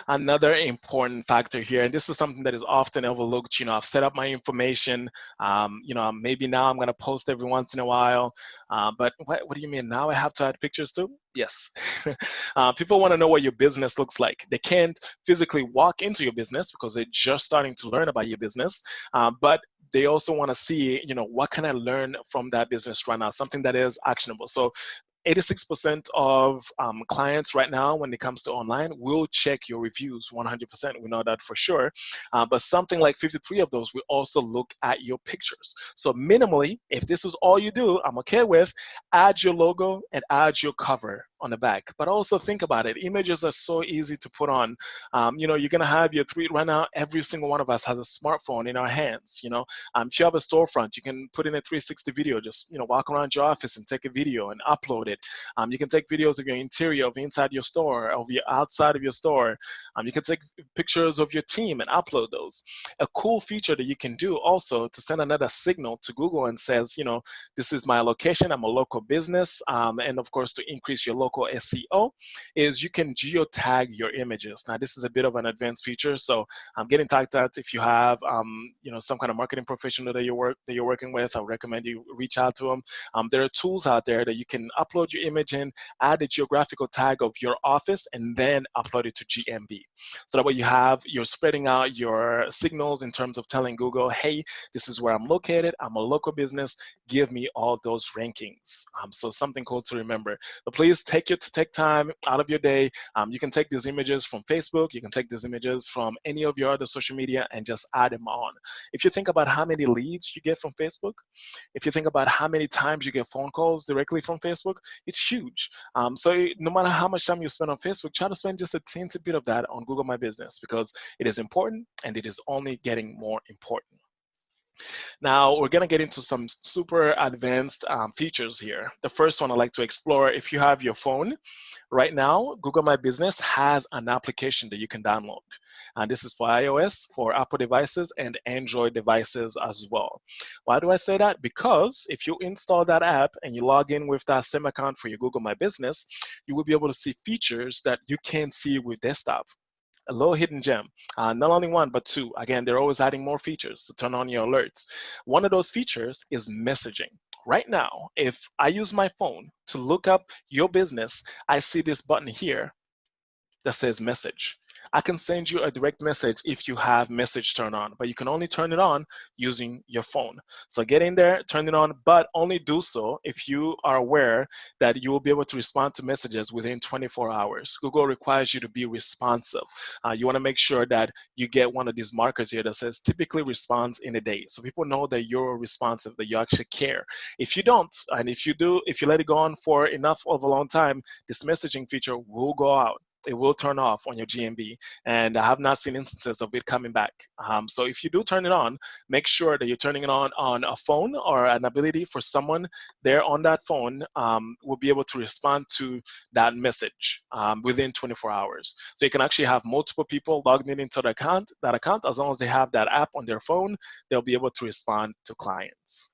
Another important factor here, and this is something that is often overlooked, I've set up my information, maybe now I'm going to post every once in a while, but what do you mean, now I have to add pictures too? Yes. People want to know what your business looks like. They can't physically walk into your business because they're just starting to learn about your business, but they also want to see, what can I learn from that business right now, something that is actionable. So 86% of clients right now, when it comes to online, will check your reviews 100%. We know that for sure. But something like 53 of those will also look at your pictures. So minimally, if this is all you do, I'm okay with, add your logo and add your cover on the back. But also think about it. Images are so easy to put on. You're going to have your three, right now, every single one of us has a smartphone in our hands. If you have a storefront, you can put in a 360 video, just, walk around your office and take a video and upload it. You can take videos of your interior, of inside your store, of your outside of your store. You can take pictures of your team and upload those. A cool feature that you can do also to send another signal to Google and says, this is my location, I'm a local business, and of course to increase your local SEO, is you can geotag your images. Now this is a bit of an advanced feature, so get in touch with that. If you have some kind of marketing professional that you're working with, I would recommend you reach out to them. There are tools out there that you can upload your image in, add a geographical tag of your office, and then upload it to GMB. So that way you're spreading out your signals in terms of telling Google, hey, this is where I'm located, I'm a local business, give me all those rankings. So something cool to remember. But please take time out of your day. You can take these images from Facebook, you can take these images from any of your other social media and just add them on. If you think about how many leads you get from Facebook, if you think about how many times you get phone calls directly from Facebook, it's huge. So no matter how much time you spend on Facebook, try to spend just a teensy bit of that on Google My Business, because it is important and it is only getting more important. Now we're gonna get into some super advanced features here. The first one I'd like to explore, if you have your phone, right now, Google My Business has an application that you can download. And this is for iOS, for Apple devices, and Android devices as well. Why do I say that? Because if you install that app and you log in with that same account for your Google My Business, you will be able to see features that you can't see with desktop. A little hidden gem. Not only one, but two. Again, they're always adding more features to turn on your alerts. One of those features is messaging. Right now, if I use my phone to look up your business, I see this button here that says message. I can send you a direct message if you have message turned on, but you can only turn it on using your phone. So get in there, turn it on, but only do so if you are aware that you will be able to respond to messages within 24 hours. Google requires you to be responsive. You want to make sure that you get one of these markers here that says typically responds in a day. So people know that you're responsive, that you actually care. If you don't, and if you do, if you let it go on for enough of a long time, this messaging feature will go out. It will turn off on your GMB, and I have not seen instances of it coming back. So if you do turn it on, make sure that you're turning it on a phone or an ability for someone there on that phone will be able to respond to that message within 24 hours. So you can actually have multiple people logged in into that account. As long as they have that app on their phone, they'll be able to respond to clients.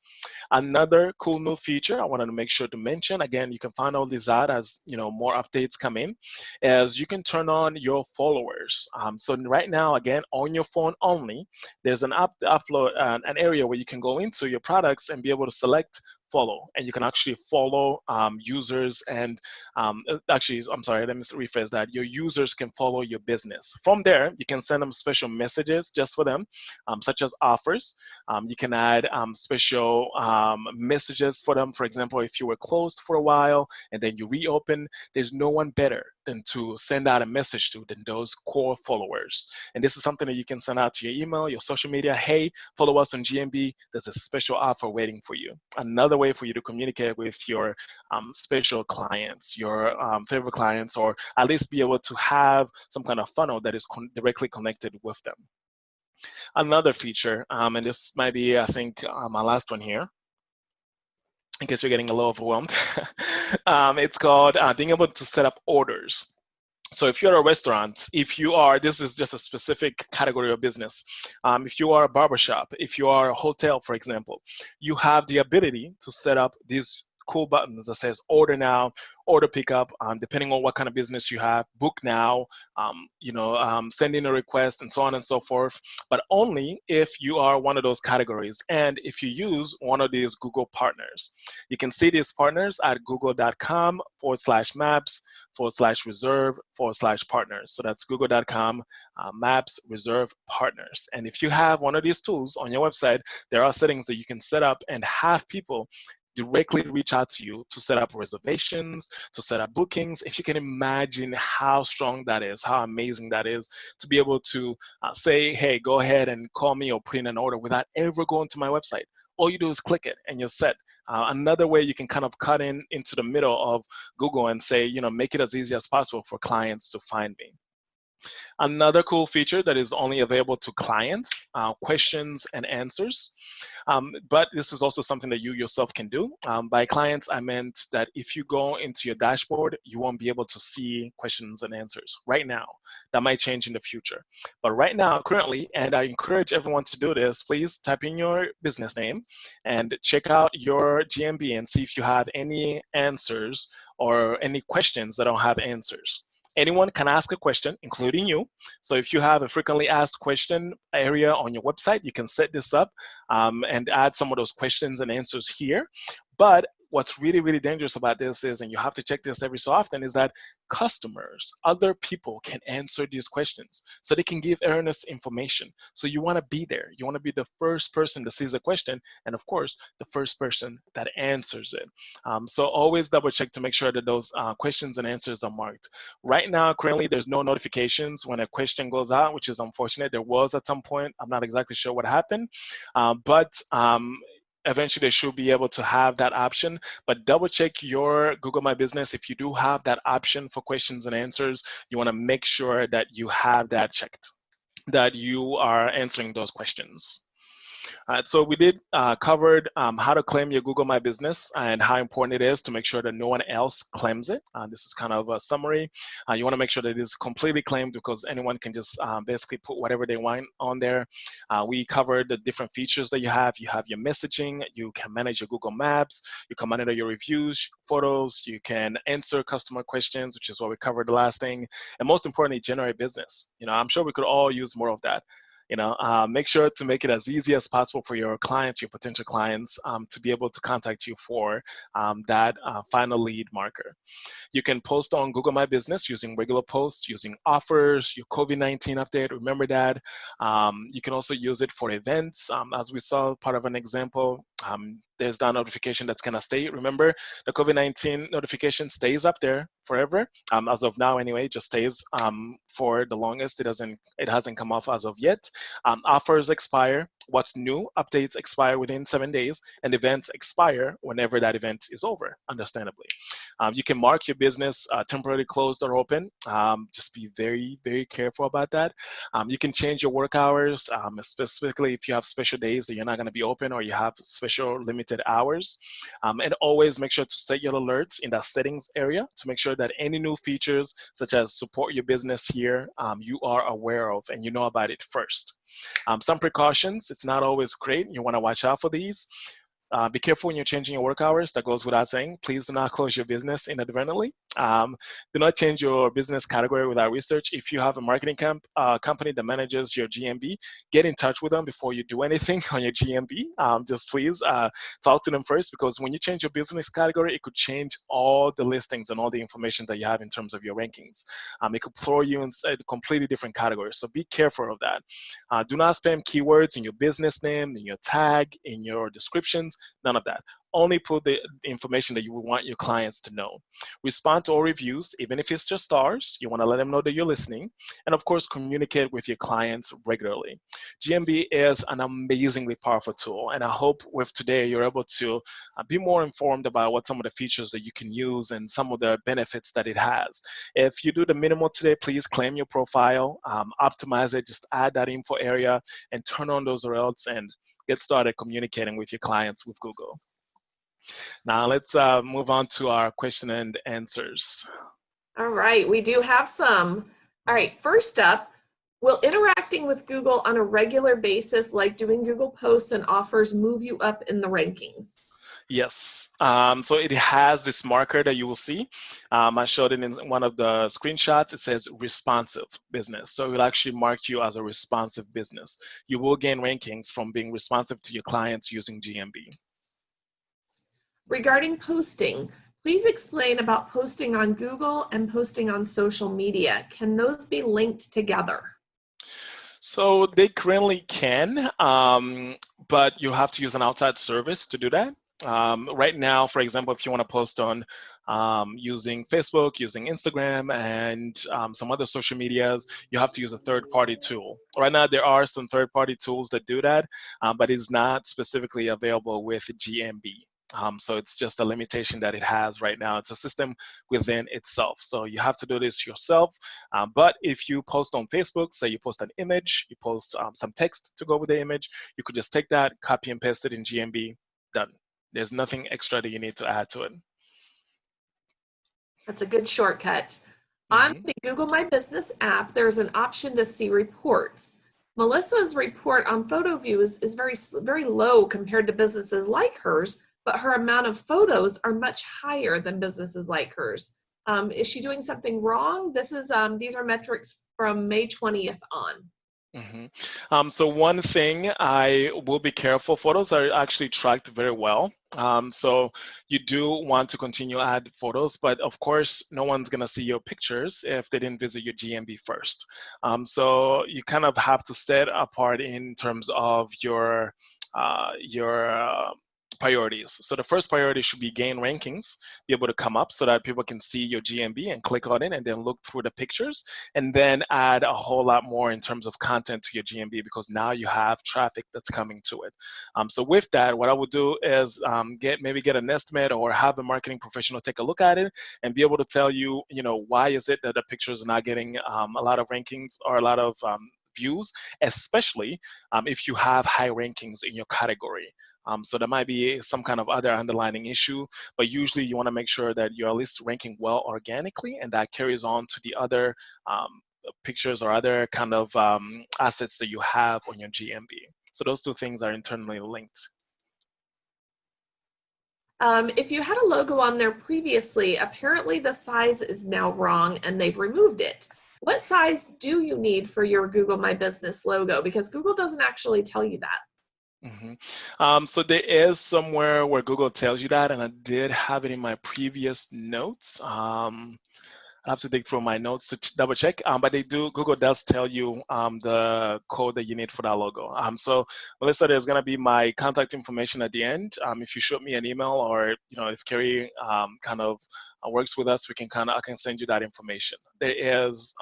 Another cool new feature I wanted to make sure to mention, again, you can find all these out as more updates come in, is you can turn on your followers. So right now, again, on your phone only, there's an an area where you can go into your products and be able to select follow, and you can actually follow users and actually, I'm sorry, let me rephrase that. Your users can follow your business. From there, you can send them special messages just for them, such as offers. You can add special messages for them. For example, if you were closed for a while and then you reopen, there's no one better than to send out a message to than those core followers. And this is something that you can send out to your email, your social media. Hey, follow us on GMB. There's a special offer waiting for you. Another way for you to communicate with your special clients, your favorite clients, or at least be able to have some kind of funnel that is directly connected with them. Another feature, and this might be, I think, my last one here, in case you're getting a little overwhelmed. It's called being able to set up orders. So if you're a restaurant, this is just a specific category of business. If you are a barbershop, if you are a hotel, for example, you have the ability to set up these cool buttons that says order now, order pickup, depending on what kind of business you have, book now, send in a request, and so on and so forth, but only if you are one of those categories and if you use one of these Google partners. You can see these partners at google.com/maps/reserve/partners. So that's google.com maps reserve partners. And if you have one of these tools on your website, there are settings that you can set up and have people directly reach out to you to set up reservations, to set up bookings. If you can imagine how strong that is, how amazing that is, to be able to say, hey, go ahead and call me or put in an order without ever going to my website. All you do is click it and you're set. Another way you can kind of cut into the middle of Google and say, make it as easy as possible for clients to find me. Another cool feature that is only available to clients, questions and answers. But this is also something that you yourself can do. By clients, I meant that if you go into your dashboard, you won't be able to see questions and answers right now. That might change in the future. But right now, currently, and I encourage everyone to do this, please type in your business name and check out your GMB and see if you have any answers or any questions that don't have answers. Anyone can ask a question, including you. So if you have a frequently asked question area on your website, you can set this up and add some of those questions and answers here. But what's really, really dangerous about this is, and you have to check this every so often, is that customers, other people can answer these questions. So they can give earnest information. So you want to be there. You want to be the first person that sees a question, and of course, the first person that answers it. So always double check to make sure that those questions and answers are marked. Right now, currently, there's no notifications when a question goes out, which is unfortunate. There was at some point. I'm not exactly sure what happened, but eventually they should be able to have that option. But double check your Google My Business. If you do have that option for questions and answers, you want to make sure that you have that checked, that you are answering those questions. So we did covered how to claim your Google My Business and how important it is to make sure that no one else claims it. This is kind of a summary. You want to make sure that it is completely claimed, because anyone can just basically put whatever they want on there. We covered the different features that you have. You have your messaging. You can manage your Google Maps. You can monitor your reviews, photos. You can answer customer questions, which is what we covered the last thing. And most importantly, generate business. I'm sure we could all use more of that. Make sure to make it as easy as possible for your clients, your potential clients, to be able to contact you for that final lead marker. You can post on Google My Business using regular posts, using offers, your COVID-19 update, remember that. You can also use it for events. As we saw, part of an example, there's that notification that's gonna stay. Remember, the COVID-19 notification stays up there forever. As of now anyway, just stays for the longest. It hasn't come off as of yet. Offers expire. What's new? Updates expire within 7 days, and events expire whenever that event is over, understandably. You can mark your business temporarily closed or open. Just be very, very careful about that. You can change your work hours, specifically if you have special days that you're not going to be open or you have special limited hours. And always make sure to set your alerts in that settings area to make sure that any new features, such as support your business here, you are aware of and you know about it first. Some precautions, it's not always great. You want to watch out for these. Be careful when you're changing your work hours. That goes without saying. Please do not close your business inadvertently. Do not change your business category without research. If you have a marketing company that manages your GMB, get in touch with them before you do anything on your GMB. Just please talk to them first, because when you change your business category, it could change all the listings and all the information that you have in terms of your rankings. It could throw you inside a completely different category. So be careful of that. Do not spam keywords in your business name, in your tag, in your descriptions. None of that. Only put the information that you would want your clients to know. Respond to all reviews, even if it's just stars. You want to let them know that you're listening. And of course, communicate with your clients regularly. GMB is an amazingly powerful tool. And I hope with today, you're able to be more informed about what some of the features that you can use and some of the benefits that it has. If you do the minimal today, please claim your profile, optimize it, just add that info area and turn on those alerts and get started communicating with your clients with Google. Now let's move on to our question and answers. All right, we do have some. All right, first up, will interacting with Google on a regular basis, like doing Google posts and offers, move you up in the rankings? Yes, so it has this marker that you will see. I showed it in one of the screenshots. It says responsive business. So it will actually mark you as a responsive business. You will gain rankings from being responsive to your clients using GMB. Regarding posting, please explain about posting on Google and posting on social media. Can those be linked together? So they currently can, but you have to use an outside service to do that. Right now, for example, if you want to post on using Facebook, using Instagram, and some other social medias, you have to use a third-party tool. Right now, there are some third-party tools that do that, but it's not specifically available with GMB. So it's just a limitation that it has right now. It's a system within itself. So you have to do this yourself. But if you post on Facebook, say you post an image, you post some text to go with the image, you could just take that, copy and paste it in GMB, done. There's nothing extra that you need to add to it. That's a good shortcut. On the Google My Business app, there's an option to see reports. Melissa's report on photo views is very low compared to businesses like hers, but her amount of photos are much higher than businesses like hers. Is she doing something wrong? These are metrics from May 20th on. So one thing I will be careful, photos are actually tracked very well. So you do want to continue to add photos, but of course, no one's gonna see your pictures if they didn't visit your GMB first. So you kind of have to set apart in terms of your priorities. So the first priority should be gain rankings, be able to come up so that people can see your GMB and click on it and then look through the pictures, and then add a whole lot more in terms of content to your GMB, because now you have traffic that's coming to it. So with that, what I would do is maybe get an estimate or have a marketing professional take a look at it and be able to tell you, why is it that the pictures are not getting a lot of rankings or a lot of views, especially if you have high rankings in your category. So there might be some kind of other underlying issue, but usually you want to make sure that you're at least ranking well organically, and that carries on to the other pictures or other kind of assets that you have on your GMB. So those two things are internally linked. If you had a logo on there previously, apparently the size is now wrong and they've removed it. What size do you need for your Google My Business logo? Because Google doesn't actually tell you that. So there is somewhere where Google tells you that, and I did have it in my previous notes. I have to dig through my notes to double check, but Google does tell you the code that you need for that logo. So Melissa, there's gonna be my contact information at the end. If you shoot me an email, or if Carrie kind of works with us, I can send you that information. There is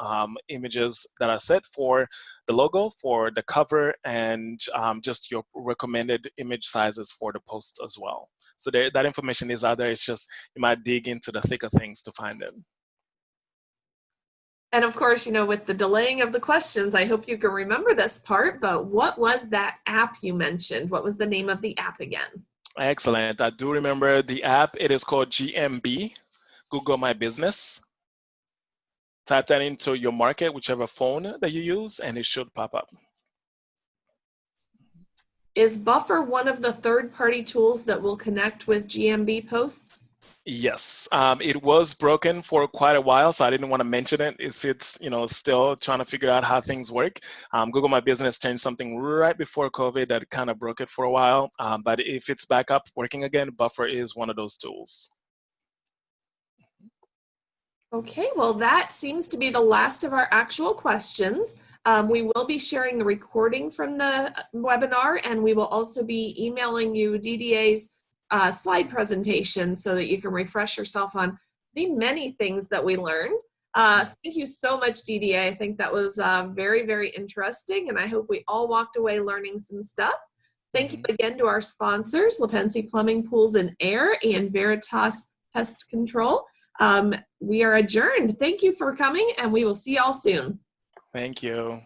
images that are set for the logo, for the cover, and just your recommended image sizes for the post as well. So that information is out there. It's just you might dig into the thick of things to find it. And of course, with the delaying of the questions, I hope you can remember this part, but what was that app you mentioned? What was the name of the app again? Excellent. I do remember the app. It is called GMB, Google My Business. Type that into your market, whichever phone that you use, and it should pop up. Is Buffer one of the third-party tools that will connect with GMB posts? Yes, it was broken for quite a while, so I didn't want to mention it if it's still trying to figure out how things work. Google My Business changed something right before COVID that kind of broke it for a while, but if it's back up working again, Buffer is one of those tools. Okay, well, that seems to be the last of our actual questions. We will be sharing the recording from the webinar, and we will also be emailing you DDA's slide presentation so that you can refresh yourself on the many things that we learned. Thank you so much, DDA. I think that was very, very interesting, and I hope we all walked away learning some stuff. Thank you again to our sponsors, LePensi Plumbing, Pools and Air, and Veritas Pest Control. We are adjourned. Thank you for coming, and we will see y'all soon. Thank you.